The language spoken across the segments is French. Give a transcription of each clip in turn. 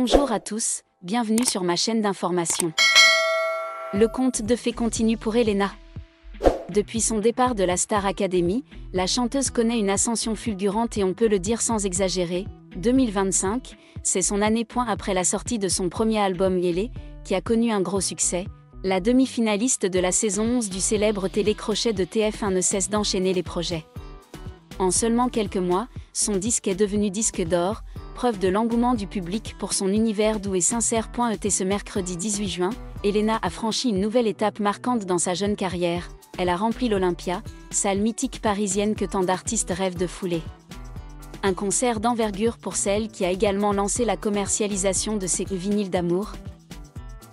Bonjour à tous, bienvenue sur ma chaîne d'information. Le conte de fées continue pour Elena. Depuis son départ de la Star Academy, la chanteuse connaît une ascension fulgurante et on peut le dire sans exagérer. 2025, c'est son année point après la sortie de son premier album Yélé, qui a connu un gros succès. La demi-finaliste de la saison 11 du célèbre télécrochet de TF1 ne cesse d'enchaîner les projets. En seulement quelques mois, son disque est devenu disque d'or, preuve de l'engouement du public pour son univers doux et sincère. Ce mercredi 18 juin, Elena a franchi une nouvelle étape marquante dans sa jeune carrière. Elle a rempli l'Olympia, salle mythique parisienne que tant d'artistes rêvent de fouler. Un concert d'envergure pour celle qui a également lancé la commercialisation de ses vinyles d'amour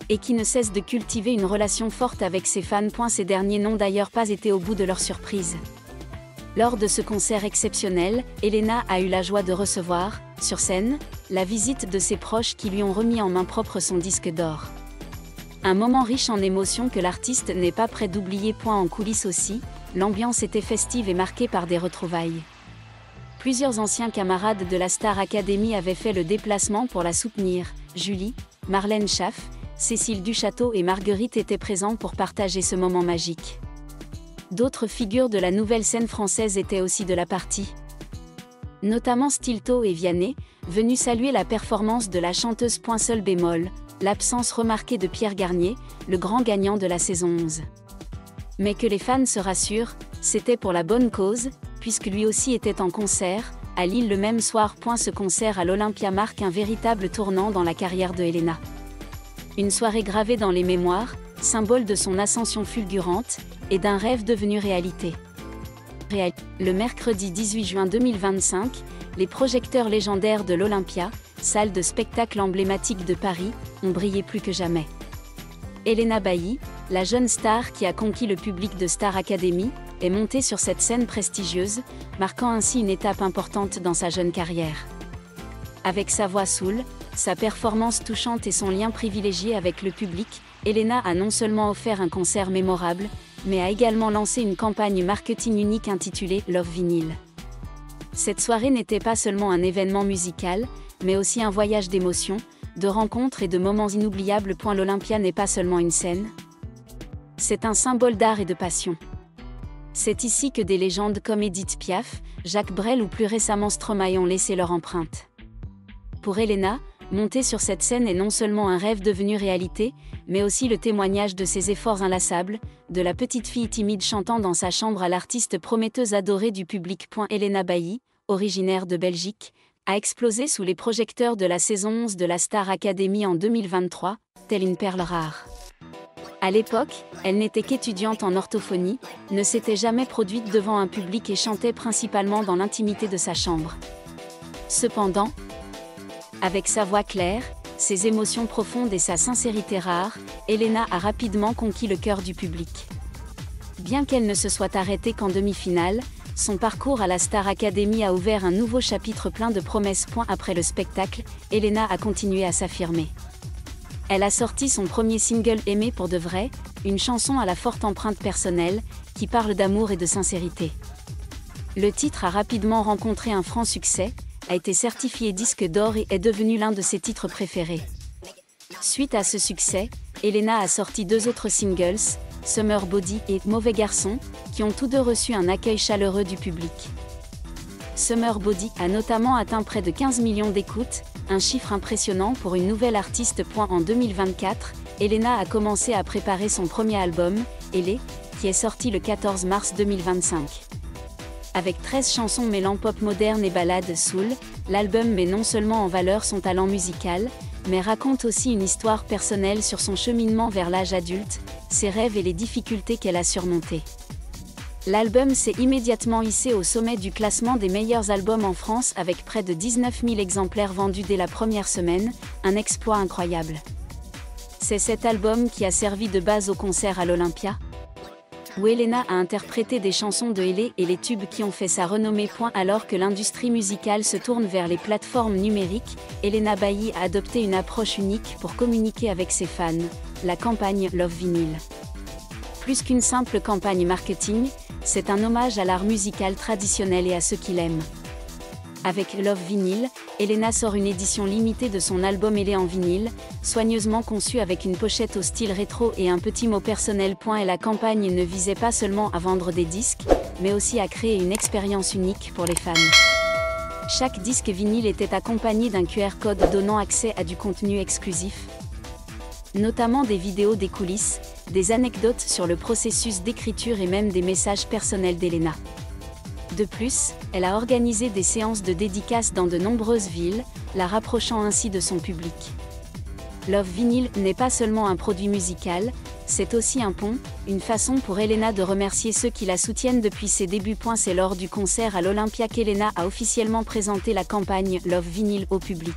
et qui ne cesse de cultiver une relation forte avec ses fans. Ces derniers n'ont d'ailleurs pas été au bout de leur surprise. Lors de ce concert exceptionnel, Elena a eu la joie de recevoir, sur scène, la visite de ses proches qui lui ont remis en main propre son disque d'or. Un moment riche en émotions que l'artiste n'est pas près d'oublier. En coulisses aussi, l'ambiance était festive et marquée par des retrouvailles. Plusieurs anciens camarades de la Star Academy avaient fait le déplacement pour la soutenir. Julie, Marlène Schaff, Cécile Duchâteau et Marguerite étaient présents pour partager ce moment magique. D'autres figures de la nouvelle scène française étaient aussi de la partie. Notamment Stilto et Vianney, venus saluer la performance de la chanteuse. Seul bémol, l'absence remarquée de Pierre Garnier, le grand gagnant de la saison 11. Mais que les fans se rassurent, c'était pour la bonne cause, puisque lui aussi était en concert, à Lille le même soir. Ce concert à l'Olympia marque un véritable tournant dans la carrière de Elena. Une soirée gravée dans les mémoires, symbole de son ascension fulgurante, et d'un rêve devenu réalité. Le mercredi 18 juin 2025, les projecteurs légendaires de l'Olympia, salle de spectacle emblématique de Paris, ont brillé plus que jamais. Elena Bailly, la jeune star qui a conquis le public de Star Academy, est montée sur cette scène prestigieuse, marquant ainsi une étape importante dans sa jeune carrière. Avec sa voix soul, sa performance touchante et son lien privilégié avec le public, Elena a non seulement offert un concert mémorable, mais a également lancé une campagne marketing unique intitulée Love Vinyl. Cette soirée n'était pas seulement un événement musical, mais aussi un voyage d'émotions, de rencontres et de moments inoubliables. L'Olympia n'est pas seulement une scène. C'est un symbole d'art et de passion. C'est ici que des légendes comme Edith Piaf, Jacques Brel ou plus récemment Stromae ont laissé leur empreinte. Pour Elena, monter sur cette scène est non seulement un rêve devenu réalité, mais aussi le témoignage de ses efforts inlassables, de la petite fille timide chantant dans sa chambre à l'artiste prometteuse adorée du public. Elena Bailly, originaire de Belgique, a explosé sous les projecteurs de la saison 11 de la Star Academy en 2023, telle une perle rare. À l'époque, elle n'était qu'étudiante en orthophonie, ne s'était jamais produite devant un public et chantait principalement dans l'intimité de sa chambre. Cependant, avec sa voix claire, ses émotions profondes et sa sincérité rare, Elena a rapidement conquis le cœur du public. Bien qu'elle ne se soit arrêtée qu'en demi-finale, son parcours à la Star Academy a ouvert un nouveau chapitre plein de promesses. Après le spectacle, Elena a continué à s'affirmer. Elle a sorti son premier single Aimé pour de vrai, une chanson à la forte empreinte personnelle, qui parle d'amour et de sincérité. Le titre a rapidement rencontré un franc succès, a été certifié disque d'or et est devenu l'un de ses titres préférés. Suite à ce succès, Elena a sorti 2 autres singles, Summer Body et Mauvais Garçon, qui ont tous deux reçu un accueil chaleureux du public. Summer Body a notamment atteint près de 15 millions d'écoutes, un chiffre impressionnant pour une nouvelle artiste. En 2024, Elena a commencé à préparer son premier album, Yélé, qui est sorti le 14 mars 2025. Avec 13 chansons mêlant pop moderne et ballades soul, l'album met non seulement en valeur son talent musical, mais raconte aussi une histoire personnelle sur son cheminement vers l'âge adulte, ses rêves et les difficultés qu'elle a surmontées. L'album s'est immédiatement hissé au sommet du classement des meilleurs albums en France avec près de 19 000 exemplaires vendus dès la première semaine, un exploit incroyable. C'est cet album qui a servi de base au concert à l'Olympia, où Elena a interprété des chansons de Yélé et les tubes qui ont fait sa renommée. Alors que l'industrie musicale se tourne vers les plateformes numériques, Elena Bailly a adopté une approche unique pour communiquer avec ses fans, la campagne Love Vinyl. Plus qu'une simple campagne marketing, c'est un hommage à l'art musical traditionnel et à ceux qui l'aiment. Avec Love Vinyl, Elena sort une édition limitée de son album Elé en vinyle, soigneusement conçue avec une pochette au style rétro et un petit mot personnel. Et la campagne ne visait pas seulement à vendre des disques, mais aussi à créer une expérience unique pour les fans. Chaque disque vinyle était accompagné d'un QR code donnant accès à du contenu exclusif, notamment des vidéos des coulisses, des anecdotes sur le processus d'écriture et même des messages personnels d'Elena. De plus, elle a organisé des séances de dédicaces dans de nombreuses villes, la rapprochant ainsi de son public. Love Vinyl n'est pas seulement un produit musical, c'est aussi un pont, une façon pour Elena de remercier ceux qui la soutiennent depuis ses débuts. C'est lors du concert à l'Olympia qu'Elena a officiellement présenté la campagne Love Vinyl au public.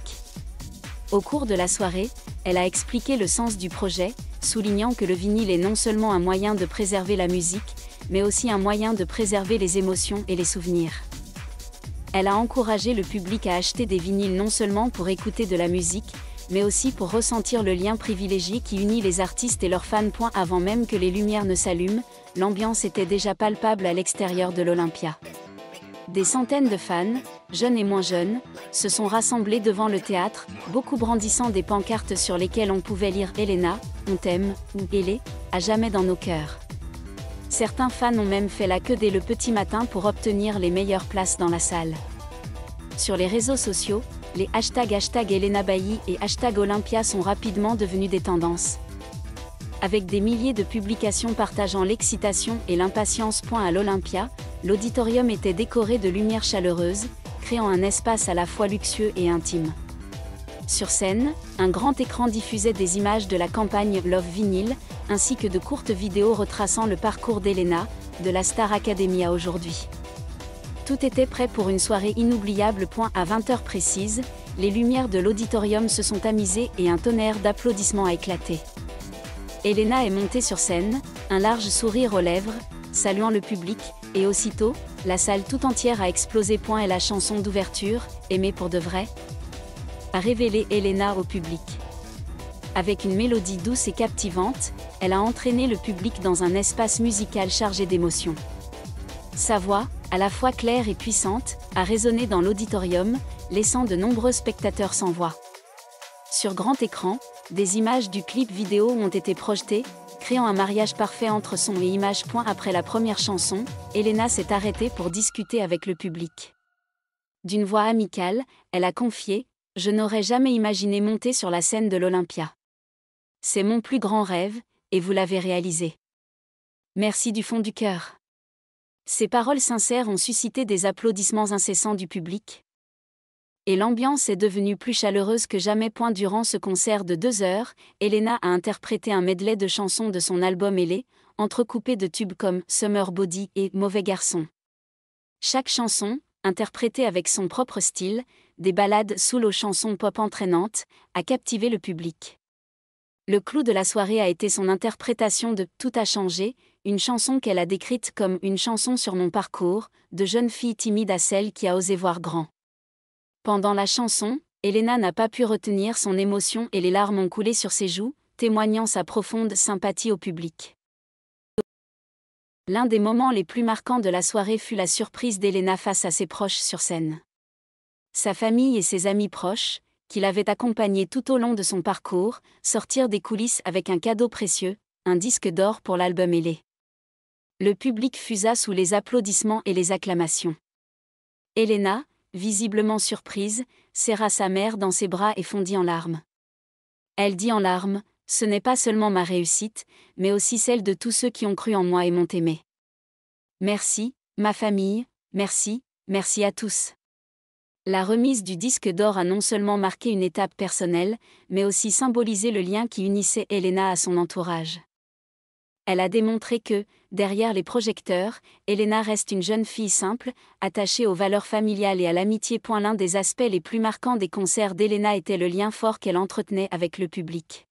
Au cours de la soirée, elle a expliqué le sens du projet, soulignant que le vinyle est non seulement un moyen de préserver la musique, mais aussi un moyen de préserver les émotions et les souvenirs. Elle a encouragé le public à acheter des vinyles non seulement pour écouter de la musique, mais aussi pour ressentir le lien privilégié qui unit les artistes et leurs fans. Avant même que les lumières ne s'allument, l'ambiance était déjà palpable à l'extérieur de l'Olympia. Des centaines de fans, jeunes et moins jeunes, se sont rassemblés devant le théâtre, beaucoup brandissant des pancartes sur lesquelles on pouvait lire « Elena, on t'aime » ou « Elé, à jamais dans nos cœurs ». Certains fans ont même fait la queue dès le petit matin pour obtenir les meilleures places dans la salle. Sur les réseaux sociaux, les hashtags Elena Bailly et #Olympia sont rapidement devenus des tendances. Avec des milliers de publications partageant l'excitation et l'impatience. À l'Olympia, l'auditorium était décoré de lumières chaleureuses, créant un espace à la fois luxueux et intime. Sur scène, un grand écran diffusait des images de la campagne Love Vinyl, ainsi que de courtes vidéos retraçant le parcours d'Elena, de la Star Academy à aujourd'hui. Tout était prêt pour une soirée inoubliable. À 20h précises, les lumières de l'auditorium se sont tamisées et un tonnerre d'applaudissements a éclaté. Elena est montée sur scène, un large sourire aux lèvres, saluant le public, et aussitôt, la salle tout entière a explosé. Et la chanson d'ouverture, Aimer pour de vrai, a révélé Elena au public. Avec une mélodie douce et captivante, elle a entraîné le public dans un espace musical chargé d'émotions. Sa voix, à la fois claire et puissante, a résonné dans l'auditorium, laissant de nombreux spectateurs sans voix. Sur grand écran, des images du clip vidéo ont été projetées, créant un mariage parfait entre son et image. Après la première chanson, Elena s'est arrêtée pour discuter avec le public. D'une voix amicale, elle a confié « Je n'aurais jamais imaginé monter sur la scène de l'Olympia. C'est mon plus grand rêve, et vous l'avez réalisé. Merci du fond du cœur. » Ces paroles sincères ont suscité des applaudissements incessants du public. Et l'ambiance est devenue plus chaleureuse que jamais. Durant ce concert de 2 heures, Elena a interprété un medley de chansons de son album Elé, entrecoupé de tubes comme Summer Body et Mauvais garçon. Chaque chanson, interprétée avec son propre style, des ballades soul aux chansons pop entraînantes, a captivé le public. Le clou de la soirée a été son interprétation de « Tout a changé », une chanson qu'elle a décrite comme une chanson sur mon parcours, de jeune fille timide à celle qui a osé voir grand. Pendant la chanson, Elena n'a pas pu retenir son émotion et les larmes ont coulé sur ses joues, témoignant sa profonde sympathie au public. L'un des moments les plus marquants de la soirée fut la surprise d'Elena face à ses proches sur scène. Sa famille et ses amis proches, qui l'avaient accompagnée tout au long de son parcours, sortirent des coulisses avec un cadeau précieux, un disque d'or pour l'album Elé. Le public fusa sous les applaudissements et les acclamations. Elena, visiblement surprise, serra sa mère dans ses bras et fondit en larmes. Elle dit en larmes « Ce n'est pas seulement ma réussite, mais aussi celle de tous ceux qui ont cru en moi et m'ont aimé. Merci, ma famille, merci, merci à tous. » La remise du disque d'or a non seulement marqué une étape personnelle, mais aussi symbolisé le lien qui unissait Elena à son entourage. Elle a démontré que, derrière les projecteurs, Elena reste une jeune fille simple, attachée aux valeurs familiales et à l'amitié. L'un des aspects les plus marquants des concerts d'Elena était le lien fort qu'elle entretenait avec le public.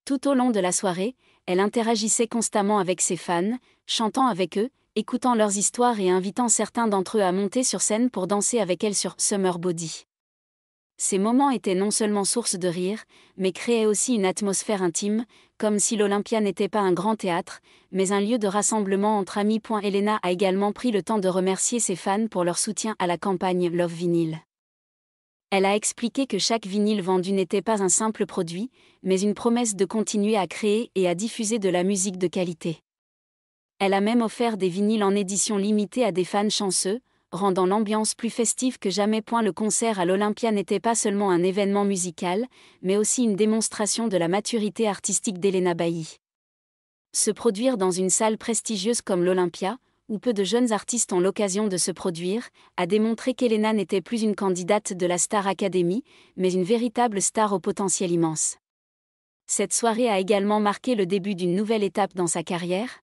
Tout au long de la soirée, elle interagissait constamment avec ses fans, chantant avec eux, écoutant leurs histoires et invitant certains d'entre eux à monter sur scène pour danser avec elle sur Summer Body. Ces moments étaient non seulement source de rire, mais créaient aussi une atmosphère intime, comme si l'Olympia n'était pas un grand théâtre, mais un lieu de rassemblement entre amis. Elena a également pris le temps de remercier ses fans pour leur soutien à la campagne Love Vinyl. Elle a expliqué que chaque vinyle vendu n'était pas un simple produit, mais une promesse de continuer à créer et à diffuser de la musique de qualité. Elle a même offert des vinyles en édition limitée à des fans chanceux, rendant l'ambiance plus festive que jamais. Le concert à l'Olympia n'était pas seulement un événement musical, mais aussi une démonstration de la maturité artistique d'Elena Bailly. Se produire dans une salle prestigieuse comme l'Olympia, où peu de jeunes artistes ont l'occasion de se produire, a démontré qu'Elena n'était plus une candidate de la Star Academy, mais une véritable star au potentiel immense. Cette soirée a également marqué le début d'une nouvelle étape dans sa carrière.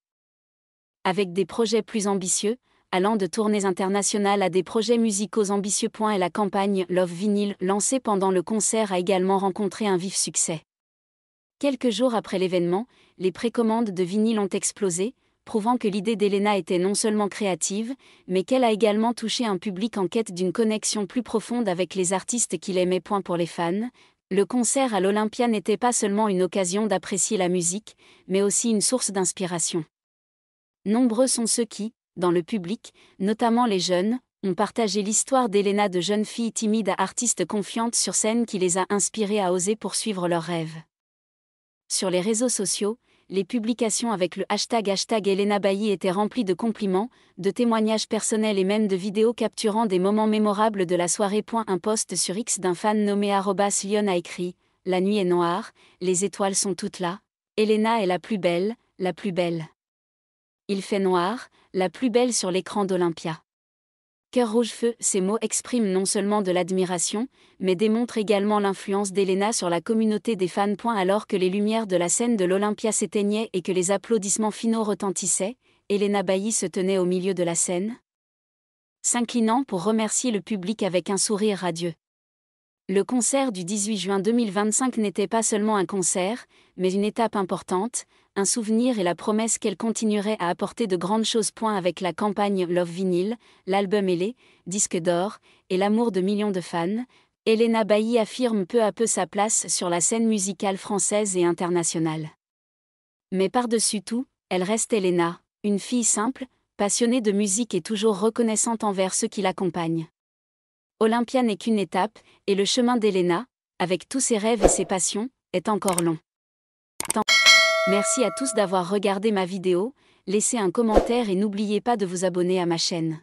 Avec des projets plus ambitieux, allant de tournées internationales à des projets musicaux ambitieux. Et la campagne Love Vinyl lancée pendant le concert a également rencontré un vif succès. Quelques jours après l'événement, les précommandes de vinyle ont explosé, prouvant que l'idée d'Elena était non seulement créative, mais qu'elle a également touché un public en quête d'une connexion plus profonde avec les artistes qu'il aimait. Pour les fans, le concert à l'Olympia n'était pas seulement une occasion d'apprécier la musique, mais aussi une source d'inspiration. Nombreux sont ceux qui, dans le public, notamment les jeunes, ont partagé l'histoire d'Elena, de jeune fille timide à artiste confiante sur scène qui les a inspirés à oser poursuivre leurs rêves. Sur les réseaux sociaux, les publications avec le hashtag Elena Bailly étaient remplies de compliments, de témoignages personnels et même de vidéos capturant des moments mémorables de la soirée. Un post sur X d'un fan nommé @Lyon a écrit « La nuit est noire, les étoiles sont toutes là, Elena est la plus belle, la plus belle. Il fait noir, la plus belle sur l'écran d'Olympia. » Cœur rouge feu, ces mots expriment non seulement de l'admiration, mais démontrent également l'influence d'Elena sur la communauté des fans. Alors que les lumières de la scène de l'Olympia s'éteignaient et que les applaudissements finaux retentissaient, Elena Bailly se tenait au milieu de la scène, s'inclinant pour remercier le public avec un sourire radieux. Le concert du 18 juin 2025 n'était pas seulement un concert, mais une étape importante, un souvenir et la promesse qu'elle continuerait à apporter de grandes choses. Avec la campagne Love Vinyl, l'album et disque d'or, et l'amour de millions de fans, Elena Bailly affirme peu à peu sa place sur la scène musicale française et internationale. Mais par-dessus tout, elle reste Elena, une fille simple, passionnée de musique et toujours reconnaissante envers ceux qui l'accompagnent. Olympia n'est qu'une étape, et le chemin d'Elena, avec tous ses rêves et ses passions, est encore long. Merci à tous d'avoir regardé ma vidéo, laissez un commentaire et n'oubliez pas de vous abonner à ma chaîne.